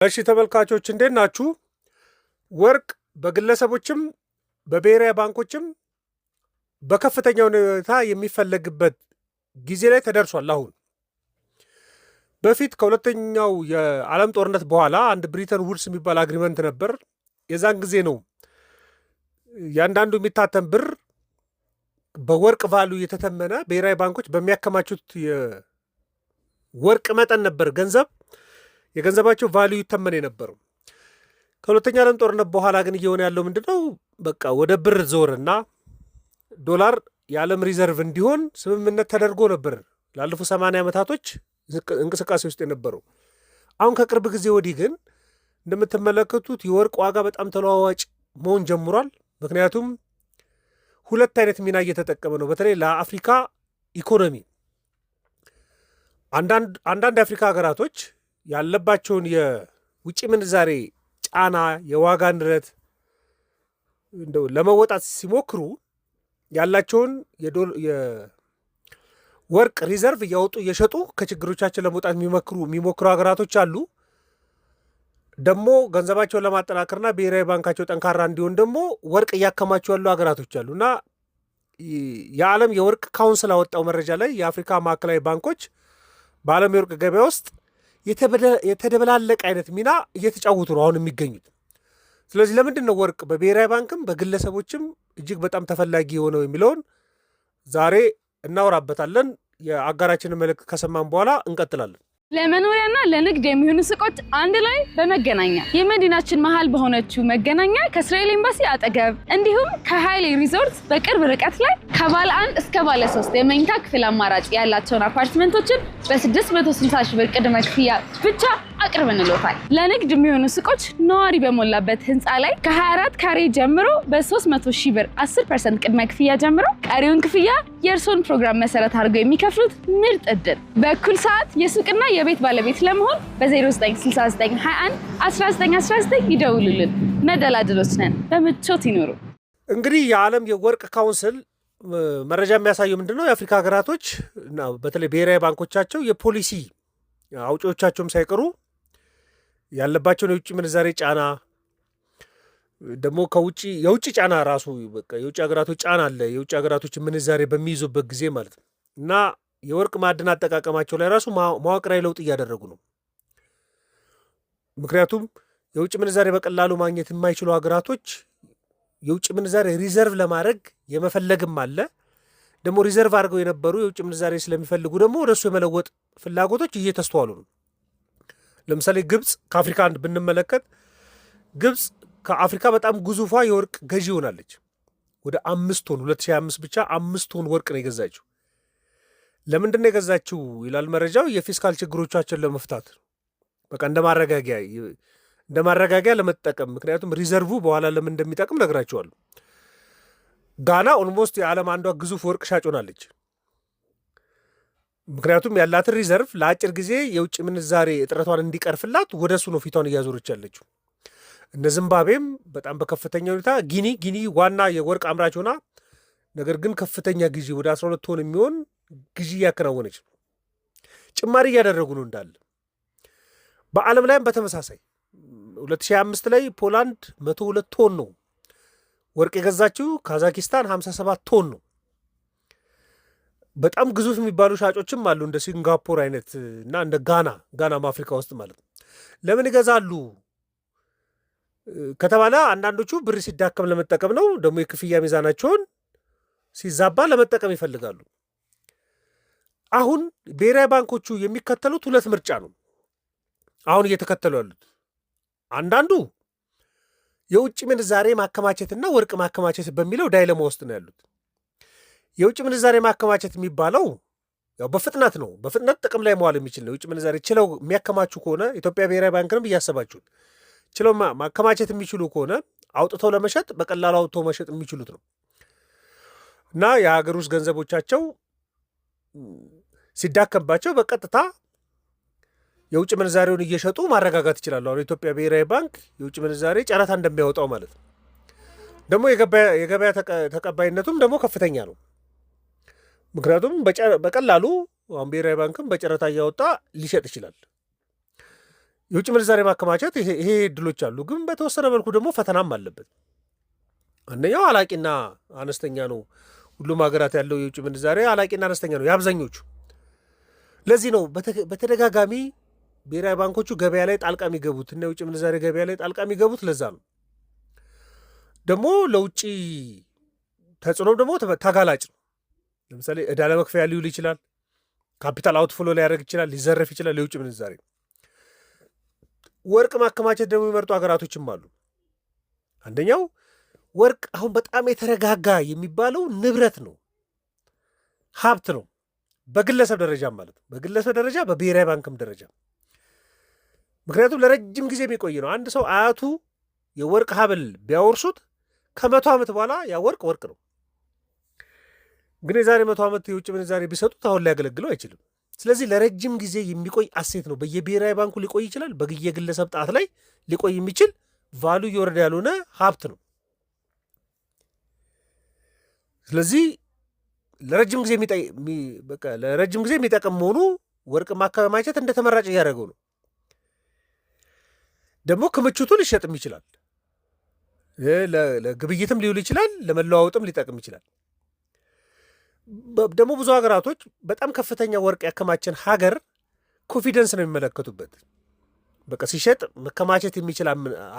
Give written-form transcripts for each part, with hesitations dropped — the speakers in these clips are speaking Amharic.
እሺ ተመልካቾች እንዴት ናችሁ? ወርቅ በግለሰቦችም በብሔራዊ ባንኮችም በከፍተኛ ሁኔታ የሚፈለግበት ጊዜ ላይ ተደርሷል። አሁን በፊት ከሁለተኛው የዓለም ጦርነት በኋላ አንድ ብሪተን ውድስ የሚባል አግሪመንት ነበር። የዛን ጊዜ ነው ያንዳንዱ የሚታተም ብር በወርቅ ቫሉ የተተመነ ብሔራዊ ባንኮች በሚያከማቹት የወርቅ መጠን ነበር የገንዘባቸው ቫሉ ይተመን የነበረው። ከሁለተኛ ዓለም ጦርነት በኋላ ግን እየሆነ ያለው ምንድነው? በቃ ወደ ብር ዞርና ዶላር የዓለም ሪዘርቭ እንዲሆን ስምምነት ተደርጎ ነበር ላለፉት 80 ዓመታቶች እንቅስቃሴ ውስጥ የነበረው። አሁን ከቅርብ ጊዜ ወዲህ ግን እንደምትመለከቱት የወርቅ ዋጋ በጣም ተለዋዋጭ መሆን ጀምሯል። ምክንያቱም ሁለት አይነት ሚና እየተጠቀመ ነው። በተለይ ለአፍሪካ ኢኮኖሚ አንዳንድ የአፍሪካ ሀገራቶች ያለባቸውን የውጭ ምንዛሬ ጫና፣ የዋጋ ንረት እንደው ለመወጣት ሲሞክሩ ያላቸውን የወርቅ ሪዘርቭ እያወጡ እየሸጡ ከችግሮቻችን ለመውጣት የሚሞክሩ ሀገራቶች አሉ። ደግሞ ገንዘባቸውን ለማጠናከርና ብሔራዊ ባንካቸው ጠንካራ እንዲሆን ደግሞ ወርቅ እያከማቸው ያሉ ሀገራቶች አሉ እና የዓለም የወርቅ ካውንስል አወጣው መረጃ ላይ የአፍሪካ ማዕከላዊ ባንኮች በዓለም የወርቅ ገበያ ውስጥ የተደበላለቀ አይነት ሚና እየተጫወቱ ነው አሁን የሚገኙት። ስለዚህ ለምንድን ነው ወርቅ በብሔራዊ ባንክም በግለሰቦችም እጅግ በጣም ተፈላጊ የሆነው የሚለውን ዛሬ እናወራበታለን። የአጋራችንን መልእክት ከሰማን በኋላ እንቀጥላለን። ለመኖሪያና ለንግድ የሚሆኑ ሱቆች አንድ ላይ በመገናኛ የመዲናችን መሃል በሆነችው መገናኛ ከእስራኤል ኤምባሲ አጠገብ እንዲሁም ከሃይሌ ሪዞርት በቅርብ ርቀት ላይ ከባለ 1 እስከ ባለ 3 የመኝታ ክፍል አማራጭ ያላቸውን አፓርትመንቶችን በ660 ሺህ ብር ቅድመ ክፍያ ብቻ አቅርበንልዎታል። ለንግድ የሚሆኑ ሱቆች ነዋሪ በሞላበት ህንፃ ላይ ከ24 ካሬ ጀምሮ በ300 ሺህ ብር 10% ቅድመ ክፍያ ጀምሮ ቀሪውን ክፍያ የእርስዎን ፕሮግራም መሰረት አድርገው የሚከፍሉት ምርጥ እድል። በእኩል ሰዓት የሱቅና የቤት ባለቤት ለመሆን በ0969211919 ይደውሉልን። መደላድሎች ነን። በምቾት ይኖሩ። እንግዲህ የዓለም የወርቅ ካውንስል መረጃ የሚያሳየው ምንድነው? የአፍሪካ ሀገራቶች በተለይ ብሔራዊ ባንኮቻቸው የፖሊሲ አውጪዎቻቸውም ሳይቀሩ ያለባቸውን የውጭ ምንዛሬ ጫና ደግሞ የውጭ ጫና ራሱ በቃ የውጭ ሀገራቶች ጫና አለ። የውጭ ሀገራቶች ምንዛሬ በሚይዙበት ጊዜ ማለት ነው እና የወርቅ ማዕድን አጠቃቀማቸው ላይ ራሱ መዋቅራዊ ለውጥ እያደረጉ ነው። ምክንያቱም የውጭ ምንዛሬ በቀላሉ ማግኘት የማይችሉ ሀገራቶች የውጭ ምንዛሬ ሪዘርቭ ለማድረግ የመፈለግም አለ። ደግሞ ሪዘርቭ አድርገው የነበሩ የውጭ ምንዛሬ ስለሚፈልጉ ደግሞ ወደሱ የመለወጥ ፍላጎቶች እየተስተዋሉ ነው። ለምሳሌ ግብፅ ከአፍሪካ አንድ ብንመለከት ግብፅ ከአፍሪካ በጣም ግዙፏ የወርቅ ገዢ ሆናለች። ወደ 5 ቶን 2025 ብቻ 5 ቶን ወርቅ ነው የገዛችው። ለምንድን ነው የገዛችው ይላል መረጃው? የፊስካል ችግሮቻችን ለመፍታት በቃ እንደ ማረጋጊያ ለመጠቀም። ምክንያቱም ሪዘርቭ በኋላ ለምን እንደሚጠቅም ነግራቸዋለሁ። ጋና ኦልሞስት የዓለም አንዷ ግዙፍ ወርቅ ሻጭ ሆናለች። ምክንያቱም ያላትን ሪዘርቭ ለአጭር ጊዜ የውጭ ምንዛሬ እጥረቷን እንዲቀርፍላት ወደ እሱ ነው ፊቷን እያዞረች ያለችው። እነ ዚምባብዌም በጣም በከፍተኛ ሁኔታ ጊኒ ዋና የወርቅ አምራች ሆና ነገር ግን ከፍተኛ ግዢ ወደ 12 ቶን የሚሆን ግዢ እያከናወነች ነው። ጭማሪ እያደረጉ ነው እንዳለ። በዓለም ላይም በተመሳሳይ 2025 ላይ ፖላንድ 102 ቶን ነው ወርቅ የገዛችው። ካዛኪስታን 57 ቶን ነው። በጣም ግዙፍ የሚባሉ ሻጮችም አሉ እንደ ሲንጋፖር አይነት እና እንደ ጋናም አፍሪካ ውስጥ ማለት ነው። ለምን ይገዛሉ ከተባለ አንዳንዶቹ ብር ሲዳከም ለመጠቀም ነው። ደግሞ የክፍያ ሚዛናቸውን ሲዛባ ለመጠቀም ይፈልጋሉ። አሁን ብሔራዊ ባንኮቹ የሚከተሉት ሁለት ምርጫ ነው አሁን እየተከተሉ ያሉት። አንዳንዱ የውጭ ምንዛሬ ማከማቸትና ወርቅ ማከማቸት በሚለው ዳይለማ ውስጥ ነው ያሉት። የውጭ ምንዛሬ ማከማቸት የሚባለው ያው በፍጥነት ነው፣ በፍጥነት ጥቅም ላይ መዋል የሚችል ነው። የውጭ ምንዛሬ ችለው የሚያከማቹ ከሆነ ኢትዮጵያ ብሔራዊ ባንክንም እያሰባችሁት ችለው ማከማቸት የሚችሉ ከሆነ አውጥተው ለመሸጥ በቀላሉ አውጥተው መሸጥ የሚችሉት ነው እና የሀገር ውስጥ ገንዘቦቻቸው ሲዳከምባቸው በቀጥታ የውጭ ምንዛሬውን እየሸጡ ማረጋጋት ይችላሉ። አሁን የኢትዮጵያ ብሔራዊ ባንክ የውጭ ምንዛሬ ጨረታ እንደሚያወጣው ማለት ነው። ደግሞ የገበያ ተቀባይነቱም ደግሞ ከፍተኛ ነው። ምክንያቱም በቀላሉ አሁን ብሔራዊ ባንክም በጨረታ እያወጣ ሊሸጥ ይችላል። የውጭ ምንዛሬ ማከማቸት ይሄ እድሎች አሉ፣ ግን በተወሰነ መልኩ ደግሞ ፈተናም አለበት። አንደኛው አላቂና አነስተኛ ነው። ሁሉም ሀገራት ያለው የውጭ ምንዛሬ አላቂና አነስተኛ ነው የአብዛኞቹ። ለዚህ ነው በተደጋጋሚ ብሔራዊ ባንኮቹ ገበያ ላይ ጣልቃ የሚገቡት እና የውጭ ምንዛሬ ገበያ ላይ ጣልቃ የሚገቡት ለዛ ነው። ደግሞ ለውጭ ተጽዕኖም ደግሞ ተጋላጭ ነው። ለምሳሌ ዕዳ ለመክፈያ ሊውል ይችላል፣ ካፒታል አውትፍሎ ሊያደርግ ይችላል፣ ሊዘረፍ ይችላል የውጭ ምንዛሬ። ወርቅ ማከማቸት ደግሞ የሚመርጡ ሀገራቶችም አሉ። አንደኛው ወርቅ አሁን በጣም የተረጋጋ የሚባለው ንብረት ነው፣ ሀብት ነው፣ በግለሰብ ደረጃ ማለት ነው። በግለሰብ ደረጃ፣ በብሔራዊ ባንክም ደረጃ። ምክንያቱም ለረጅም ጊዜ የሚቆይ ነው። አንድ ሰው አያቱ የወርቅ ሀብል ቢያወርሱት ከ100 ዓመት በኋላ ያ ወርቅ ነው። ግን የዛሬ 100 ዓመት የውጭ ምንዛሬ ቢሰጡት አሁን ሊያገለግለው አይችልም። ስለዚህ ለረጅም ጊዜ የሚቆይ አሴት ነው። በየብሔራዊ ባንኩ ሊቆይ ይችላል። በየግለሰብ ጣት ላይ ሊቆይ የሚችል ቫሉ እየወረደ ያልሆነ ሀብት ነው። ስለዚህ ለረጅም ጊዜ የሚጠቅም መሆኑ ወርቅ ማከማቸት እንደ ተመራጭ እያደረገው ነው። ደግሞ ክምችቱ ሊሸጥም ይችላል፣ ለግብይትም ሊውል ይችላል፣ ለመለዋወጥም ሊጠቅም ይችላል። ደግሞ ብዙ ሀገራቶች በጣም ከፍተኛ ወርቅ ያከማቸን ሀገር ኮንፊደንስ ነው የሚመለከቱበት። በቃ ሲሸጥ መከማቸት የሚችል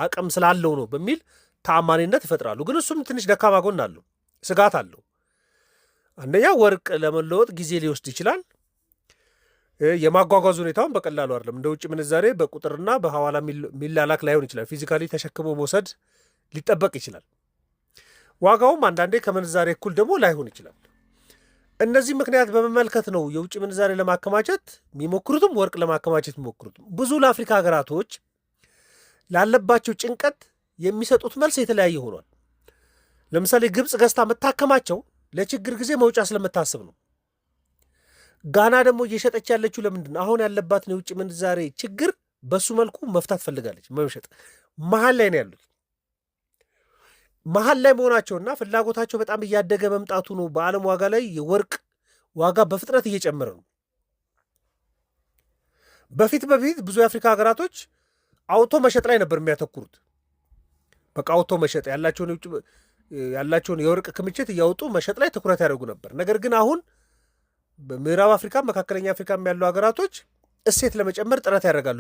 አቅም ስላለው ነው በሚል ተአማኒነት ይፈጥራሉ። ግን እሱም ትንሽ ደካማ ጎን አለው፣ ስጋት አለው። አንደኛ ወርቅ ለመለወጥ ጊዜ ሊወስድ ይችላል። የማጓጓዝ ሁኔታውን በቀላሉ አይደለም። እንደ ውጭ ምንዛሬ በቁጥርና በሐዋላ ሚላላክ ላይሆን ይችላል። ፊዚካሊ ተሸክሞ መውሰድ ሊጠበቅ ይችላል። ዋጋውም አንዳንዴ ከምንዛሬ እኩል ደግሞ ላይሆን ይችላል። እነዚህ ምክንያት በመመልከት ነው የውጭ ምንዛሬ ለማከማቸት የሚሞክሩትም ወርቅ ለማከማቸት የሚሞክሩትም። ብዙ ለአፍሪካ ሀገራቶች ላለባቸው ጭንቀት የሚሰጡት መልስ የተለያየ ሆኗል። ለምሳሌ ግብፅ ገዝታ የምታከማቸው ለችግር ጊዜ መውጫ ስለምታስብ ነው። ጋና ደግሞ እየሸጠች ያለችው ለምንድን ነው? አሁን ያለባትን የውጭ ምንዛሬ ችግር በሱ መልኩ መፍታት ፈልጋለች። መሸጥ መሀል ላይ ነው ያሉት። መሀል ላይ መሆናቸውና ፍላጎታቸው በጣም እያደገ መምጣቱ ነው በዓለም ዋጋ ላይ የወርቅ ዋጋ በፍጥነት እየጨመረ ነው። በፊት ብዙ የአፍሪካ ሀገራቶች አውቶ መሸጥ ላይ ነበር የሚያተኩሩት። በቃ አውቶ መሸጥ ያላቸውን የወርቅ ክምችት እያወጡ መሸጥ ላይ ትኩረት ያደርጉ ነበር። ነገር ግን አሁን በምዕራብ አፍሪካ፣ መካከለኛ አፍሪካም ያሉ ሀገራቶች እሴት ለመጨመር ጥረት ያደርጋሉ።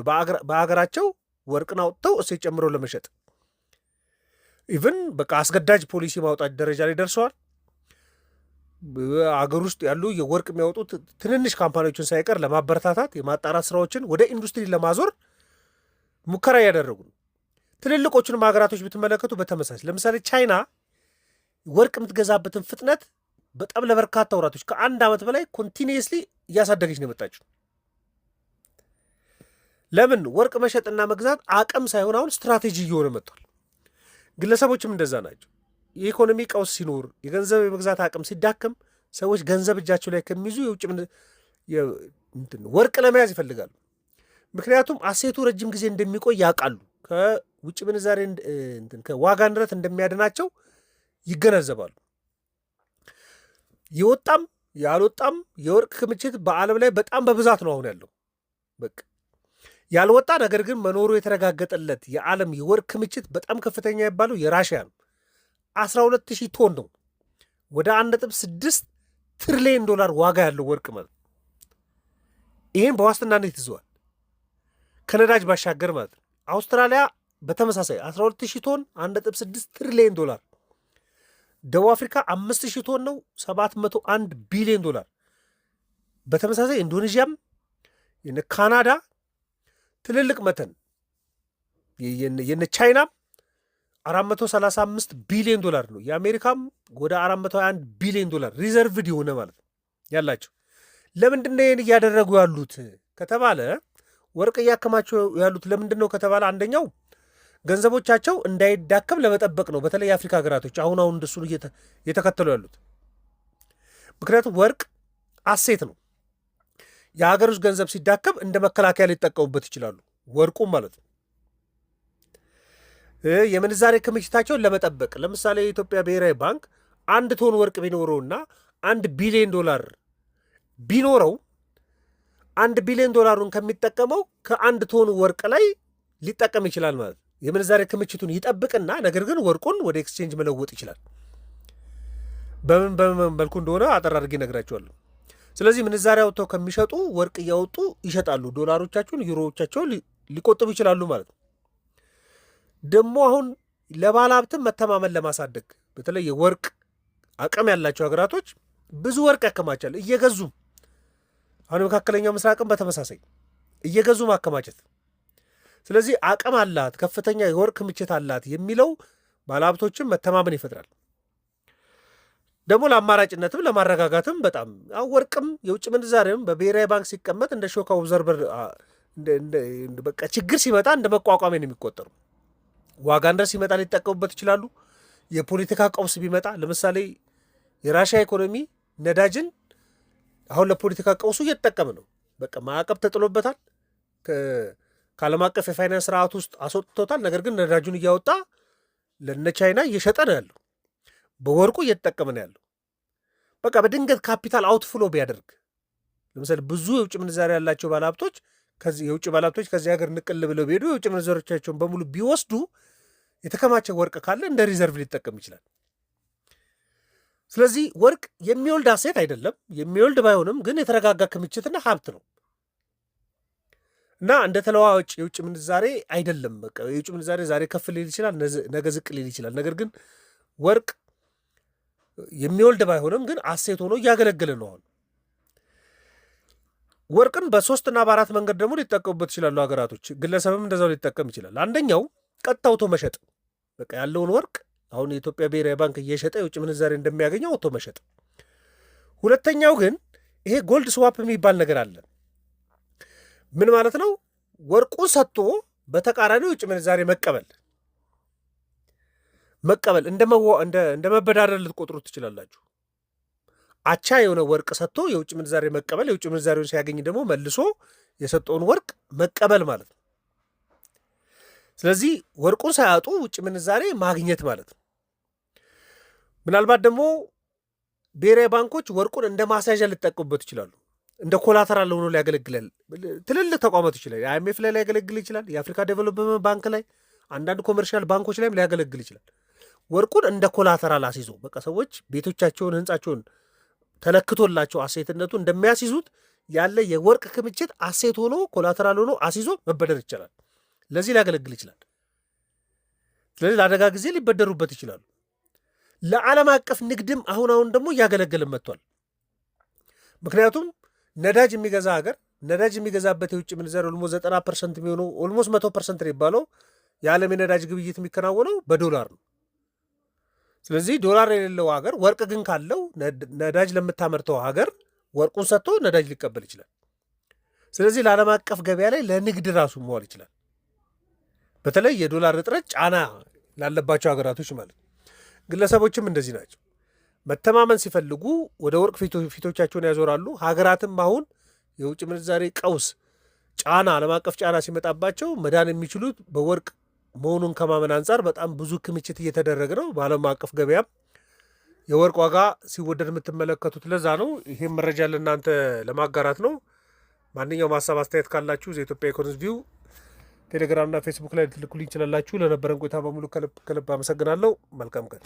በሀገራቸው ወርቅን አውጥተው እሴት ጨምረው ለመሸጥ ኢቭን በቃ አስገዳጅ ፖሊሲ ማውጣት ደረጃ ላይ ደርሰዋል። አገር ውስጥ ያሉ የወርቅ የሚያወጡት ትንንሽ ካምፓኒዎችን ሳይቀር ለማበረታታት የማጣራት ስራዎችን ወደ ኢንዱስትሪ ለማዞር ሙከራ እያደረጉ ነው። ትልልቆቹንም ሀገራቶች ብትመለከቱ በተመሳሳይ ለምሳሌ ቻይና ወርቅ የምትገዛበትን ፍጥነት በጣም ለበርካታ ወራቶች ከ1 ዓመት በላይ ኮንቲኒየስሊ እያሳደገች ነው የመጣችው። ለምን? ወርቅ መሸጥና መግዛት አቅም ሳይሆን አሁን ስትራቴጂ እየሆነ መጥቷል። ግለሰቦችም እንደዛ ናቸው። የኢኮኖሚ ቀውስ ሲኖር፣ የገንዘብ የመግዛት አቅም ሲዳከም ሰዎች ገንዘብ እጃቸው ላይ ከሚይዙ የውጭ ወርቅ ለመያዝ ይፈልጋሉ። ምክንያቱም አሴቱ ረጅም ጊዜ እንደሚቆይ ያውቃሉ። ከውጭ ምንዛሬ ከዋጋ ንረት እንደሚያድናቸው ይገነዘባሉ። የወጣም ያልወጣም የወርቅ ክምችት በዓለም ላይ በጣም በብዛት ነው አሁን ያለው። በቃ ያልወጣ ነገር ግን መኖሩ የተረጋገጠለት የዓለም የወርቅ ክምችት በጣም ከፍተኛ የሚባለው የራሽያ ነው። 12,000 ቶን ነው። ወደ 1.6 ትሪሊየን ዶላር ዋጋ ያለው ወርቅ ማለት። ይህን በዋስትናነት ይዘዋል ከነዳጅ ባሻገር ማለት ነው። አውስትራሊያ በተመሳሳይ 12,000 ቶን 1.6 ትሪሊየን ዶላር። ደቡብ አፍሪካ 5,000 ቶን ነው 701 ቢሊዮን ዶላር። በተመሳሳይ ኢንዶኔዥያም ካናዳ ትልልቅ መጠን የነ ቻይናም 435 ቢሊዮን ዶላር ነው። የአሜሪካም ወደ 421 ቢሊዮን ዶላር ሪዘርቭድ የሆነ ማለት ነው ያላቸው። ለምንድን ነው ይህን እያደረጉ ያሉት ከተባለ ወርቅ እያከማቸው ያሉት ለምንድን ነው ከተባለ አንደኛው ገንዘቦቻቸው እንዳይዳከም ለመጠበቅ ነው። በተለይ የአፍሪካ ሀገራቶች አሁን እንደሱን እየተከተሉ ያሉት። ምክንያቱም ወርቅ አሴት ነው። የሀገር ውስጥ ገንዘብ ሲዳከም እንደ መከላከያ ሊጠቀሙበት ይችላሉ፣ ወርቁም ማለት ነው። የምንዛሬ ክምችታቸውን ለመጠበቅ ለምሳሌ የኢትዮጵያ ብሔራዊ ባንክ 1 ቶን ወርቅ ቢኖረውና 1 ቢሊዮን ዶላር ቢኖረው 1 ቢሊዮን ዶላሩን ከሚጠቀመው ከ1 ቶን ወርቅ ላይ ሊጠቀም ይችላል ማለት ነው። የምንዛሬ ክምችቱን ይጠብቅና ነገር ግን ወርቁን ወደ ኤክስቼንጅ መለወጥ ይችላል። በምን መልኩ እንደሆነ አጠር አድርጌ እነግራቸዋለሁ። ስለዚህ ምንዛሬ አውጥተው ከሚሸጡ ወርቅ እያወጡ ይሸጣሉ። ዶላሮቻቸውን፣ ዩሮዎቻቸውን ሊቆጥቡ ይችላሉ ማለት ነው። ደግሞ አሁን ለባለ ሀብትም መተማመን ለማሳደግ በተለይ የወርቅ አቅም ያላቸው ሀገራቶች ብዙ ወርቅ ያከማቻል እየገዙም። አሁን መካከለኛው ምስራቅም በተመሳሳይ እየገዙ ማከማቸት። ስለዚህ አቅም አላት፣ ከፍተኛ የወርቅ ክምችት አላት የሚለው ባለሀብቶችም መተማመን ይፈጥራል። ደግሞ ለአማራጭነትም ለማረጋጋትም በጣም ወርቅም የውጭ ምንዛሬም በብሔራዊ ባንክ ሲቀመጥ እንደ ሾክ ኦብዘርቨር በቃ ችግር ሲመጣ እንደ መቋቋሚያ ነው የሚቆጠሩ። ዋጋ ንረት ሲመጣ ሊጠቀሙበት ይችላሉ። የፖለቲካ ቀውስ ቢመጣ ለምሳሌ የራሽያ ኢኮኖሚ ነዳጅን አሁን ለፖለቲካ ቀውሱ እየተጠቀመ ነው። በቃ ማዕቀብ ተጥሎበታል። ከዓለም አቀፍ የፋይናንስ ስርዓት ውስጥ አስወጥቶታል። ነገር ግን ነዳጁን እያወጣ ለነ ቻይና እየሸጠ ነው ያለው። በወርቁ እየተጠቀመ ነው ያለው። በቃ በድንገት ካፒታል አውትፍሎ ቢያደርግ ለምሳሌ ብዙ የውጭ ምንዛሪ ያላቸው ባለሀብቶች የውጭ ባለሀብቶች ከዚህ ሀገር ንቅል ብለው ቢሄዱ የውጭ ምንዛሪዎቻቸውን በሙሉ ቢወስዱ የተከማቸ ወርቅ ካለ እንደ ሪዘርቭ ሊጠቀም ይችላል። ስለዚህ ወርቅ የሚወልድ አሴት አይደለም። የሚወልድ ባይሆንም ግን የተረጋጋ ክምችትና ሀብት ነው እና እንደ ተለዋዋጭ የውጭ ምንዛሬ አይደለም። በቃ የውጭ ምንዛሬ ዛሬ ከፍ ሊል ይችላል፣ ነገ ዝቅ ሊል ይችላል። ነገር ግን ወርቅ የሚወልድ ባይሆንም ግን አሴት ሆኖ እያገለገለ ነው። አሁን ወርቅን በ3 እና በ4 መንገድ ደግሞ ሊጠቀሙበት ይችላሉ ሀገራቶች። ግለሰብም እንደዛው ሊጠቀም ይችላል። አንደኛው ቀጥታ አውቶ መሸጥ፣ በቃ ያለውን ወርቅ አሁን የኢትዮጵያ ብሔራዊ ባንክ እየሸጠ የውጭ ምንዛሬ እንደሚያገኘው አውቶ መሸጥ። ሁለተኛው ግን ይሄ ጎልድ ስዋፕ የሚባል ነገር አለ። ምን ማለት ነው? ወርቁን ሰጥቶ በተቃራኒው የውጭ ምንዛሬ መቀበል እንደ መበዳደር ልትቆጥሩት ትችላላችሁ። አቻ የሆነ ወርቅ ሰጥቶ የውጭ ምንዛሬ መቀበል፣ የውጭ ምንዛሬውን ሲያገኝ ደግሞ መልሶ የሰጠውን ወርቅ መቀበል ማለት ነው። ስለዚህ ወርቁን ሳያጡ ውጭ ምንዛሬ ማግኘት ማለት ነው። ምናልባት ደግሞ ብሔራዊ ባንኮች ወርቁን እንደ ማስያዣ ሊጠቀሙበት ይችላሉ። እንደ ኮላተራል ሆኖ ሊያገለግላል። ትልልቅ ተቋማት ይችላል። አይኤምኤፍ ላይ ሊያገለግል ይችላል። የአፍሪካ ዴቨሎፕመንት ባንክ ላይ፣ አንዳንድ ኮመርሻል ባንኮች ላይም ሊያገለግል ይችላል። ወርቁን እንደ ኮላተራል አስይዞ በቃ ሰዎች ቤቶቻቸውን፣ ህንፃቸውን ተለክቶላቸው አሴትነቱ እንደሚያስይዙት ያለ የወርቅ ክምችት አሴት ሆኖ ኮላተራል ሆኖ አስይዞ መበደር ይቻላል። ለዚህ ሊያገለግል ይችላል። ስለዚህ ለአደጋ ጊዜ ሊበደሩበት ይችላሉ። ለዓለም አቀፍ ንግድም አሁን ደግሞ እያገለገለ መጥቷል። ምክንያቱም ነዳጅ የሚገዛ ሀገር ነዳጅ የሚገዛበት የውጭ ምንዛሪ ኦልሞስት 90% የሚሆነው ኦልሞስት 100% የሚባለው የዓለም የነዳጅ ግብይት የሚከናወነው በዶላር ነው። ስለዚህ ዶላር የሌለው ሀገር ወርቅ ግን ካለው ነዳጅ ለምታመርተው ሀገር ወርቁን ሰጥቶ ነዳጅ ሊቀበል ይችላል። ስለዚህ ለዓለም አቀፍ ገበያ ላይ ለንግድ ራሱ መዋል ይችላል። በተለይ የዶላር እጥረት ጫና ላለባቸው ሀገራቶች ማለት ነው። ግለሰቦችም እንደዚህ ናቸው። መተማመን ሲፈልጉ ወደ ወርቅ ፊቶቻቸውን ያዞራሉ። ሀገራትም አሁን የውጭ ምንዛሬ ቀውስ ጫና፣ ዓለም አቀፍ ጫና ሲመጣባቸው መዳን የሚችሉት በወርቅ መሆኑን ከማመን አንጻር በጣም ብዙ ክምችት እየተደረገ ነው። በዓለም አቀፍ ገበያም የወርቅ ዋጋ ሲወደድ የምትመለከቱት ለዛ ነው። ይህም መረጃ ለእናንተ ለማጋራት ነው። ማንኛውም ሀሳብ አስተያየት ካላችሁ ዘኢትዮጵያ ኢኮኖሚስት ቪው ቴሌግራምና ፌስቡክ ላይ ልትልኩልኝ ይችላላችሁ። ለነበረን ቆይታ በሙሉ ከልብ አመሰግናለሁ። መልካም ቀን።